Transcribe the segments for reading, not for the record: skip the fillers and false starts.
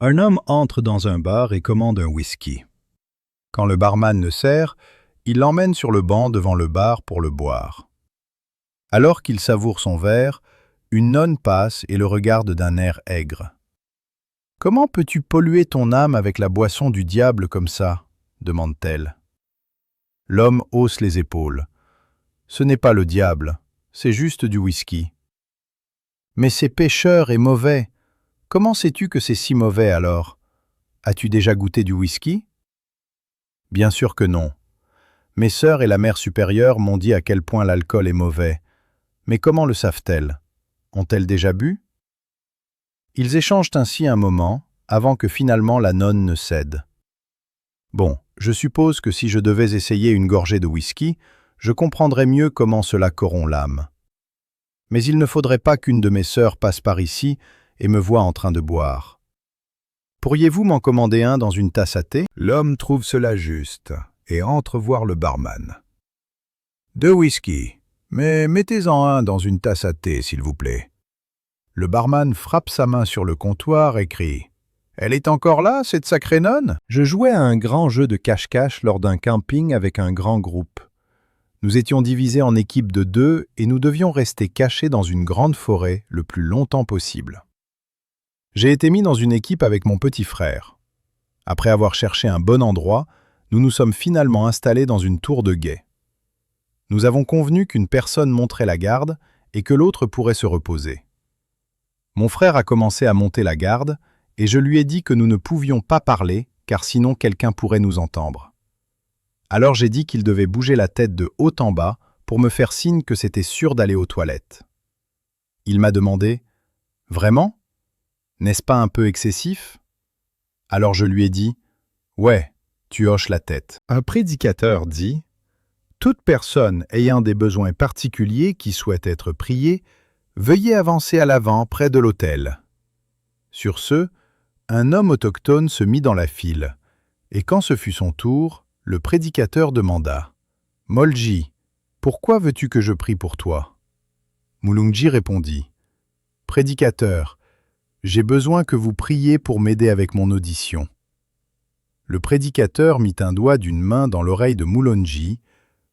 Un homme entre dans un bar et commande un whisky. Quand le barman le sert, il l'emmène sur le banc devant le bar pour le boire. Alors qu'il savoure son verre, une nonne passe et le regarde d'un air aigre. « Comment peux-tu polluer ton âme avec la boisson du diable comme ça ?» demande-t-elle. L'homme hausse les épaules. « Ce n'est pas le diable, c'est juste du whisky. »« Mais c'est pécheur et mauvais. Comment sais-tu que c'est si mauvais alors? As-tu déjà goûté du whisky ?» Bien sûr que non. Mes sœurs et la mère supérieure m'ont dit à quel point l'alcool est mauvais. Mais comment le savent-elles? Ont-elles déjà bu? Ils échangent ainsi un moment, avant que finalement la nonne ne cède. Bon, je suppose que si je devais essayer une gorgée de whisky, je comprendrais mieux comment cela corrompt l'âme. Mais il ne faudrait pas qu'une de mes sœurs passe par ici et me voie en train de boire. Pourriez-vous m'en commander un dans une tasse à thé? L'homme trouve cela juste et entre voir le barman. « Deux whisky, mais mettez-en un dans une tasse à thé, s'il vous plaît. » Le barman frappe sa main sur le comptoir et crie « Elle est encore là, cette sacrée nonne ?» Je jouais à un grand jeu de cache-cache lors d'un camping avec un grand groupe. Nous étions divisés en équipes de 2 et nous devions rester cachés dans une grande forêt le plus longtemps possible. J'ai été mis dans une équipe avec mon petit frère. Après avoir cherché un bon endroit, nous nous sommes finalement installés dans une tour de guet. Nous avons convenu qu'une personne monterait la garde et que l'autre pourrait se reposer. Mon frère a commencé à monter la garde et je lui ai dit que nous ne pouvions pas parler car sinon quelqu'un pourrait nous entendre. Alors j'ai dit qu'il devait bouger la tête de haut en bas pour me faire signe que c'était sûr d'aller aux toilettes. Il m'a demandé « Vraiment ? N'est-ce pas un peu excessif ?» Alors je lui ai dit « Ouais, tu hoches la tête. » Un prédicateur dit « Toute personne ayant des besoins particuliers qui souhaite être priée, veuillez avancer à l'avant près de l'autel. » Sur ce, un homme autochtone se mit dans la file, et quand ce fut son tour, le prédicateur demanda « Molji, pourquoi veux-tu que je prie pour toi ?» Mulunji répondit « Prédicateur, j'ai besoin que vous priez pour m'aider avec mon audition. » Le prédicateur mit un doigt d'une main dans l'oreille de Mulunji,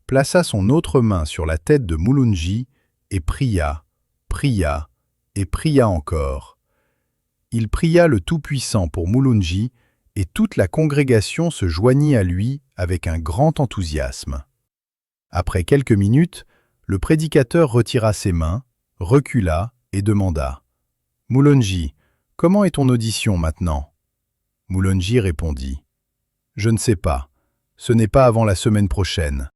plaça son autre main sur la tête de Mulunji et pria, pria et pria encore. Il pria le Tout-Puissant pour Mulunji et toute la congrégation se joignit à lui avec un grand enthousiasme. Après quelques minutes, le prédicateur retira ses mains, recula et demanda « Mulunji, comment est ton audition maintenant ?» Mulunji répondit « Je ne sais pas, ce n'est pas avant la semaine prochaine. »